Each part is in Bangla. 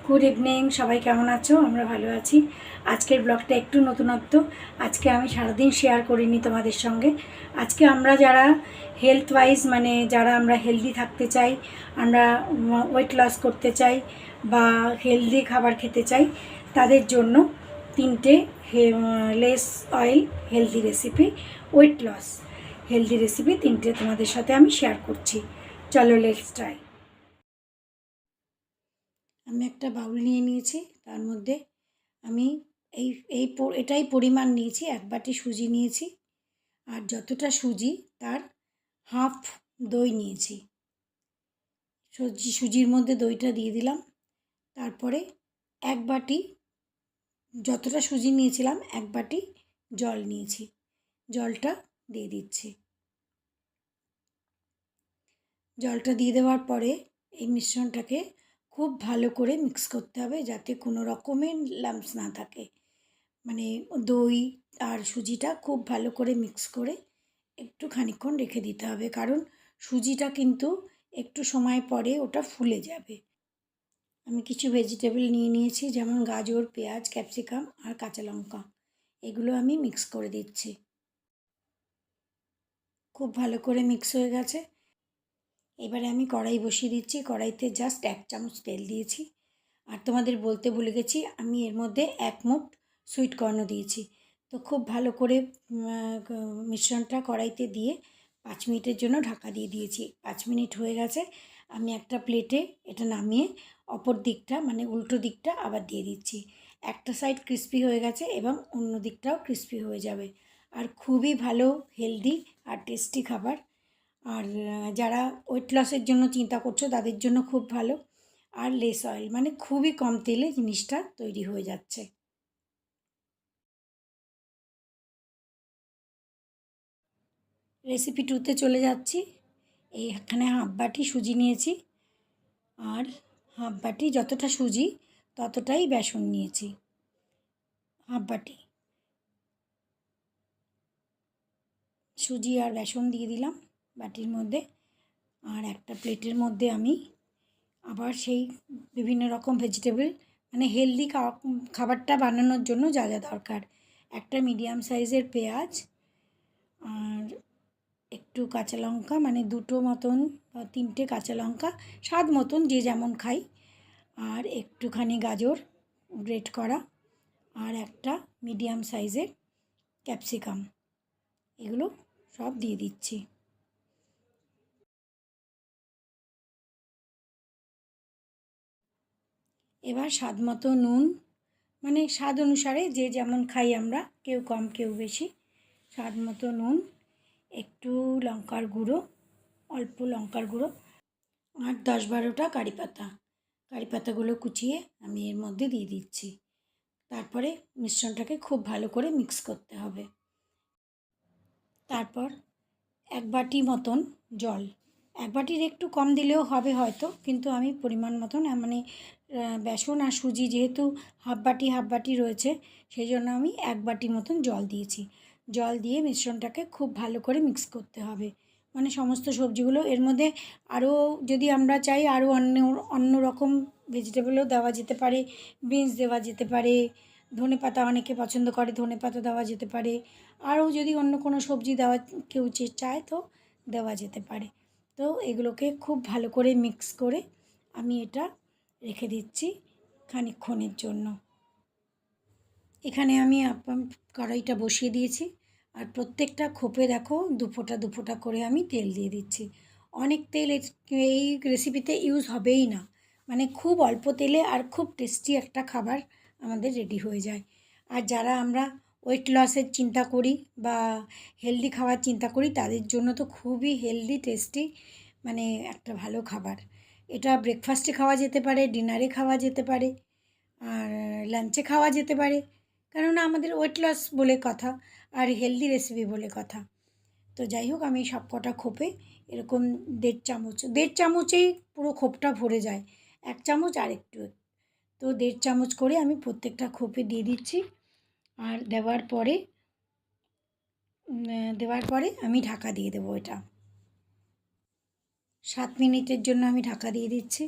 গুড ইভিনিং, সবাই কেমন আছো? আমরা ভালো আছি। আজকের ব্লগটা একটু নতুনত্ব। আজকে আমি সারাদিন শেয়ার করিনি তোমাদের সঙ্গে। আজকে আমরা যারা হেলথ ওয়াইজ মানে যারা আমরা হেলদি থাকতে চাই, আমরা ওয়েট লস করতে চাই বা হেলদি খাবার খেতে চাই, তাদের জন্য তিনটে less oil healthy recipe, weight loss healthy recipe তিনটে তোমাদের সাথে আমি শেয়ার করছি। চলো লেটস ট্রাই। আমি একটা বাউল নিয়ে নিয়েছি, তার মধ্যে আমি এই এই এটাই পরিমাণ নিয়েছি। 1 বাটি সুজি নিয়েছি, আর যতটা সুজি তার হাফ দই নিয়েছি। সুজির মধ্যে দইটা দিয়ে দিলাম। তারপরে 1 বাটি, যতটা সুজি নিয়েছিলাম 1 বাটি জল নিয়েছি, জলটা দিয়ে দিচ্ছি। জলটা দিয়ে দেওয়ার পরে এই মিশ্রণটাকে খুব ভালো করে মিক্স করতে হবে, যাতে কোনো রকমের লাম্পস না থাকে। মানে দই আর সুজিটা খুব ভালো করে মিক্স করে একটু খানিকক্ষণ রেখে দিতে হবে, কারণ সুজিটা কিন্তু একটু সময় পরে ওটা ফুলে যাবে। আমি কিছু ভেজিটেবল নিয়ে নিয়েছি, যেমন গাজর, পেঁয়াজ, ক্যাপসিকাম আর কাঁচা লঙ্কা। এগুলো আমি মিক্স করে দিচ্ছি। খুব ভালো করে মিক্স হয়ে গেছে। এবারে আমি কড়াই বসিয়ে দিচ্ছি। কড়াইতে জাস্ট 1 চামচ তেল দিয়েছি। আর তোমাদের বলতে ভুলে গেছি, আমি এর মধ্যে 1 মুঠ সুইট কর্নও দিয়েছি। তো খুব ভালো করে মিশ্রণটা কড়াইতে দিয়ে 5 মিনিটের জন্য ঢাকা দিয়ে দিয়েছি। 5 মিনিট হয়ে গেছে। আমি একটা প্লেটে এটা নামিয়ে অপর দিকটা মানে উল্টো দিকটা আবার দিয়ে দিচ্ছি। একটা সাইড ক্রিস্পি হয়ে গেছে এবং অন্য দিকটাও ক্রিস্পি হয়ে যাবে। আর খুবই ভালো হেলদি আর টেস্টি খাবার। আর যারা ওয়েট লসের জন্য চিন্তা করছো তাদের জন্য খুব ভালো। আর লেস অয়েল মানে খুবই কম তেলে জিনিসটা তৈরি হয়ে যাচ্ছে। রেসিপি 2তে চলে যাচ্ছি। এখানে হাফ বাটি সুজি নিয়েছি, আর হাফ বাটি, যতটা সুজি ততটাই বেসন নিয়েছি। হাফ বাটি সুজি আর বেসন দিয়ে দিলাম বাটির মধ্যে। আর একটা প্লেটের মধ্যে আমি আবার সেই বিভিন্ন রকম ভেজিটেবল মানে হেলদি খাবারটা বানানোর জন্য যা যা দরকার, একটা মিডিয়াম সাইজের পেঁয়াজ, আর একটু কাঁচা লঙ্কা, মানে 2টো মতন বা 3টে কাঁচা লঙ্কা, স্বাদ মতন যে যেমন খাই, আর একটুখানি গাজর গ্রেট করা, আর একটা মিডিয়াম সাইজের ক্যাপসিকাম। এগুলো সব দিয়ে দিচ্ছি। এবার স্বাদ মতো নুন, মানে স্বাদ অনুসারে যে যেমন খাই আমরা, কেউ কম কেউ বেশি, স্বাদ মতো নুন, একটু লঙ্কার গুঁড়ো, অল্প লঙ্কার গুঁড়ো, আর 10-12টা কারি পাতা। কারি পাতাগুলো কুচিয়ে আমি এর মধ্যে দিয়ে দিচ্ছি। তারপরে মিশ্রণটাকে খুব ভালো করে মিক্স করতে হবে। তারপর 1 বাটি মতন জল, 1 বাটির একটু কম দিলেও হবে হয়তো, কিন্তু আমি পরিমাণ মতন মানে বেসন আর সুজি যেহেতু হাফ বাটি রয়েছে, সেই জন্য আমি 1 বাটি মতন জল দিয়েছি। জল দিয়ে মিশ্রণটাকে খুব ভালো করে মিক্স করতে হবে, মানে সমস্ত সবজিগুলো এর মধ্যে। আরও যদি আমরা চাই আরও অন্য রকম ভেজিটেবলও দেওয়া যেতে পারে, বিনস দেওয়া যেতে পারে, ধনেপাতা অনেকে পছন্দ করে, ধনেপাতা দেওয়া যেতে পারে, আরও যদি অন্য কোনো সবজি দেওয়া কেউ চায় তো দেওয়া যেতে পারে। তো এগুলোকে খুব ভালো করে মিক্স করে আমি এটা রেখে দিচ্ছি খানিকক্ষণের জন্য। এখানে আমি কড়াইটা বসিয়ে দিয়েছি, আর প্রত্যেকটা খোপে দেখো 2 ফোঁটা করে আমি তেল দিয়ে দিচ্ছি। অনেক তেল এই রেসিপিতে ইউজ হবেই না, মানে খুব অল্প তেলে আর খুব টেস্টি একটা খাবার আমাদের রেডি হয়ে যায়। আর যারা আমরা ওয়েট লসের চিন্তা করি বা হেলদি খাওয়ার চিন্তা করি, তাদের জন্য তো খুবই হেলদি টেস্টি মানে একটা ভালো খাবার। এটা ব্রেকফাস্টে খাওয়া যেতে পারে, ডিনারে খাওয়া যেতে পারে, আর লাঞ্চে খাওয়া যেতে পারে, কেননা আমাদের ওয়েট লস বলে কথা আর হেলদি রেসিপি বলে কথা। তো যাই হোক, আমি সব কটা খোপে এরকম 1.5 চামচেই পুরো খোপটা ভরে যায়। 1 চামচ আর একটু, তো 1.5 চামচ করে আমি প্রত্যেকটা খোপে দিয়ে দিচ্ছি। আর দেওয়ার পরে আমি ঢাকা দিয়ে দেবো। এটা 7 মিনিটের জন্য আমি ঢাকা দিয়ে দিচ্ছি।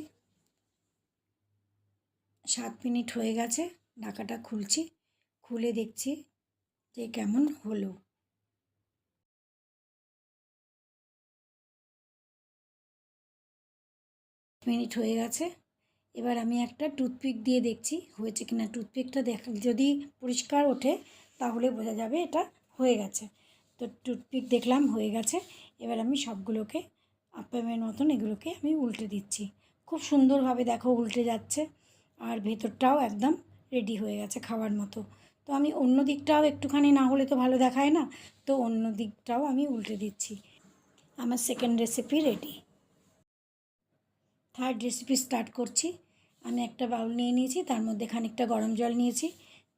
7 মিনিট হয়ে গেছে, ঢাকাটা খুলছি, খুলে দেখছি যে কেমন হলো। মিনিট হয়ে গেছে, এবার আমি একটা টুথপিক দিয়ে দেখছি হয়েছে কিনা। টুথপিকটা যদি পরিষ্কার ওঠে তাহলে বোঝা যাবে এটা হয়ে গেছে। তো টুথপিক দেখলাম হয়ে গেছে। এবার আমি সবগুলোকে আপ্যায়নের মতন এগুলোকে আমি উল্টে দিচ্ছি। খুব সুন্দরভাবে দেখো উল্টে যাচ্ছে, আর ভেতরটাও একদম রেডি হয়ে গেছে খাওয়ার মতো। তো আমি অন্য দিকটাও একটুখানি না হলে তো ভালো দেখায় না, তো অন্য দিকটাও আমি উল্টে দিচ্ছি। আমার second recipe ready. Third recipe start করছি। আমি একটা বাউল নিয়ে নিয়েছি, তার মধ্যে খানিকটা গরম জল নিয়েছি,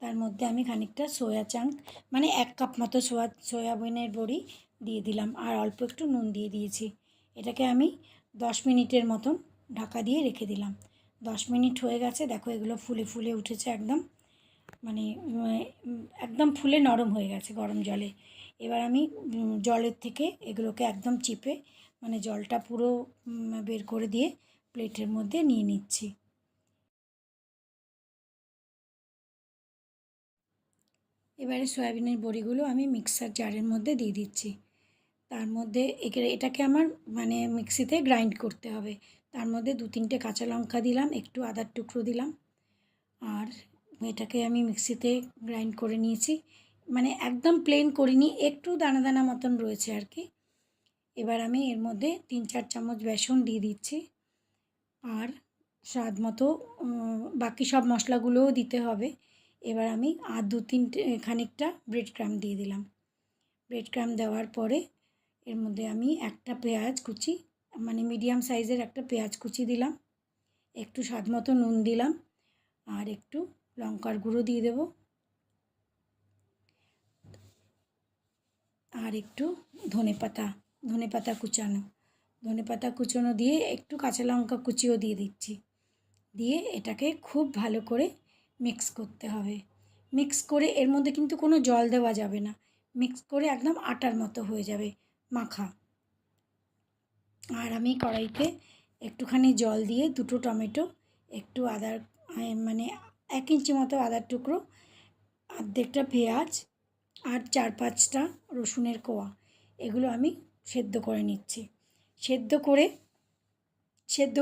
তার মধ্যে আমি খানিকটা সোয়া চাঙ্ক মানে 1 কাপ মতো সয়াবিনের বড়ি দিয়ে দিলাম, আর অল্প একটু নুন দিয়ে দিয়েছি। এটাকে আমি 10 মিনিটের মতন ঢাকা দিয়ে রেখে দিলাম। 10 মিনিট হয়ে গেছে, দেখো এগুলো ফুলে ফুলে উঠেছে একদম, মানে একদম ফুলে নরম হয়ে গেছে গরম জলে। এবার আমি জলের থেকে এগুলোকে একদম চিপে মানে জলটা পুরো বের করে দিয়ে প্লেটের মধ্যে নিয়ে নিচ্ছি। এবারে সয়াবিনের বড়িগুলো আমি মিক্সার জারের মধ্যে দিয়ে দিচ্ছি। তার মধ্যে এটাকে আমার মানে মিক্সিতে গ্রাইন্ড করতে হবে। তার মধ্যে 2-3টে কাঁচা লঙ্কা দিলাম, একটু আদার টুকরো দিলাম, আর এটাকে আমি মিক্সিতে গ্রাইন্ড করে নিয়েছি। মানে একদম প্লেন করিনি, একটু দানা দানা মতন রয়েছে আর কি। এবার আমি এর মধ্যে 3-4 চামচ বেসন দিয়ে দিচ্ছি, আর স্বাদ মতো বাকি সব মশলাগুলোও দিতে হবে। এবার আমি আর 2-3টে খানিকটা ব্রেড ক্রাম্ব দিয়ে দিলাম। ব্রেড ক্রাম্ব দেওয়ার পরে এর মধ্যে আমি একটা পেঁয়াজ কুচি মানে মিডিয়াম সাইজের একটা পেঁয়াজ কুচি দিলাম, একটু স্বাদ মতো নুন দিলাম, আর একটু লঙ্কার গুঁড়ো দিয়ে দেব, আর একটু ধনেপাতা কুচানো দিয়ে একটু কাঁচা লঙ্কা কুচিও দিয়ে দিচ্ছি। দিয়ে এটাকে খুব ভালো করে মিক্স করতে হবে। মিক্স করে এর মধ্যে কিন্তু কোনো জল দেওয়া যাবে না, মিক্স করে একদম আটার মতো হয়ে যাবে মাখা। আর আমি কড়াইতে একটুখানি জল দিয়ে 2টো টমেটো, একটু আদার মানে 1 ইঞ্চি মতো আদার টুকরো, অর্ধেকটা পেঁয়াজ, আর 4-5টা রসুনের কোয়া, এগুলো আমি সেদ্ধ করে নিচ্ছি। সেদ্ধ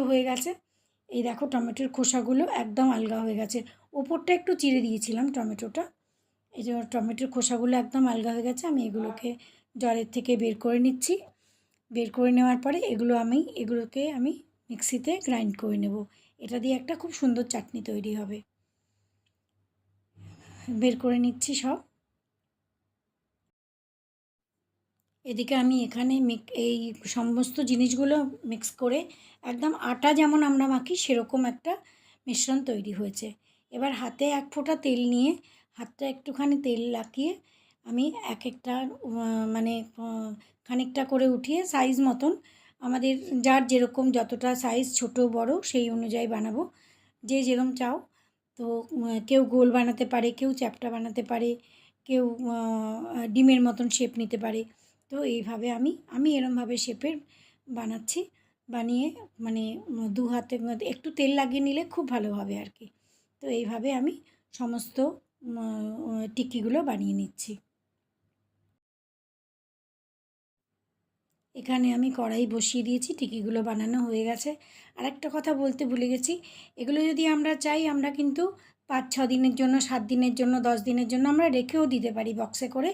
হয়ে গেছে। এই দেখো টমেটোর খোসাগুলো একদম আলগা হয়ে গেছে। ওপরটা একটু চিড়ে দিয়েছিলাম টমেটোটা, এই যে টমেটোর খোসাগুলো একদম আলগা হয়ে গেছে। আমি এগুলোকে জলের থেকে বের করে নিচ্ছি। বের করে নেওয়ার পরে এগুলোকে আমি মিক্সিতে গ্রাইন্ড করে নেব। এটা দিয়ে একটা খুব সুন্দর চাটনি তৈরি হবে। বের করে নিচ্ছি সব। এদিকে আমি এখানে এই সমস্ত জিনিসগুলো মিক্স করে একদম আটা যেমন আমরা মাখি সেরকম একটা মিশ্রণ তৈরি হয়েছে। এবার হাতে 1 ফোঁটা তেল নিয়ে হাতটা একটুখানি তেল লাগিয়ে আমি একটা মানে খানিকটা করে উঠিয়ে সাইজ মতন আমাদের যার যেরকম যতটা সাইজ ছোট বড় সেই অনুযায়ী বানাবো, যে যেরকম চাও। তো কেউ গোল বানাতে পারে, কেউ চ্যাপ্টা বানাতে পারে, কেউ ডিমের মতন শেপ নিতে পারে। তো এইভাবে আমি এরমভাবে শেপের বানাচ্ছি। বানিয়ে মানে 2 হাতের মধ্যে একটু তেল লাগিয়ে নিলে খুব ভালো হবে আর কি। তো এইভাবে আমি সমস্ত টিক্কিগুলো বানিয়ে নিচ্ছি। এখানে আমি কড়াই বসিয়ে দিয়েছি, টিকিগুলো বানানো হয়ে গেছে। আরেকটা কথা বলতে ভুলে গেছি, এগুলো যদি আমরা চাই আমরা কিন্তু 5-6 দিনের জন্য, 7 দিনের জন্য, 10 দিনের জন্য আমরা রেখেও দিতে পারি, বক্সে করে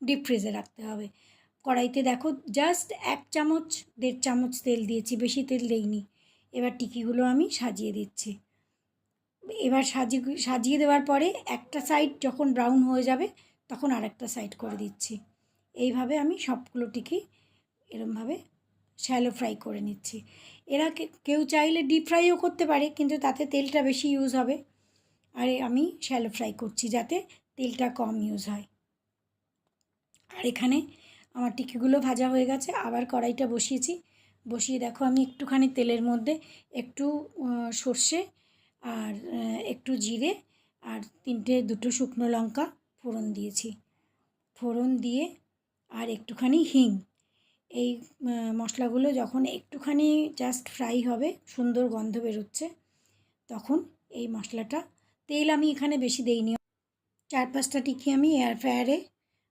ডিপ ফ্রিজে রাখতে হবে। কড়াইতে দেখো জাস্ট 1 চামচ 1.5 চামচ তেল দিয়েছি, বেশি তেল দেইনি। এবার টিকিগুলো আমি সাজিয়ে দিচ্ছি। এবার সাজিয়ে দেওয়ার পরে একটা সাইড যখন ব্রাউন হয়ে যাবে তখন আরেকটা সাইড করে দিচ্ছি। এইভাবে আমি সবগুলো টিকি এরমভাবে শ্যালো ফ্রাই করে নিচ্ছি। এরা কেউ চাইলে ডিপ ফ্রাইও করতে পারে, কিন্তু তাতে তেলটা বেশি ইউজ হবে। আর আমি শ্যালো ফ্রাই করছি যাতে তেলটা কম ইউজ হয়। আর এখানে আমার টিকিগুলো ভাজা হয়ে গেছে, আবার কড়াইটা বসিয়েছি। বসিয়ে দেখো আমি একটুখানি তেলের মধ্যে একটু সর্ষে আর একটু জিরে আর 2টো শুকনো লঙ্কা ফোড়ন দিয়েছি। ফোড়ন দিয়ে আর একটুখানি হিং, এই মশলাগুলো যখন একটুখানি জাস্ট ফ্রাই হবে, সুন্দর গন্ধ বেরোচ্ছে, তখন এই মশলাটা। তেল আমি এখানে বেশি দেইনি, 4-5টা টিকি আমি এয়ার ফ্রায়ারে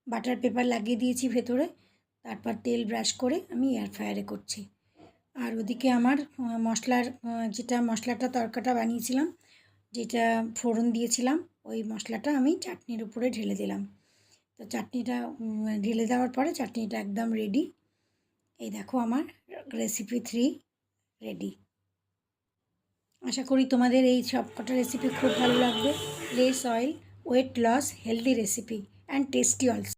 বাটার পেপার লাগিয়ে দিয়েছি ভেতরে, তারপর তেল ব্রাশ করে আমি এয়ার ফ্রায়ারে করছি। আর ওদিকে আমার যেটা মশলাটা তড়কাটা বানিয়েছিলাম, যেটা ফোড়ন দিয়েছিলাম, ওই মশলাটা আমি চাটনির উপরে ঢেলে দিলাম। তো চাটনিটা ঢেলে দেওয়ার পরে চাটনিটা একদম রেডি। এই দেখো আমার রেসিপি 3 রেডি। আশা করি তোমাদের এই সবকটা রেসিপি খুব ভালো লাগবে। Less oil, weight loss, healthy recipe and tasty also.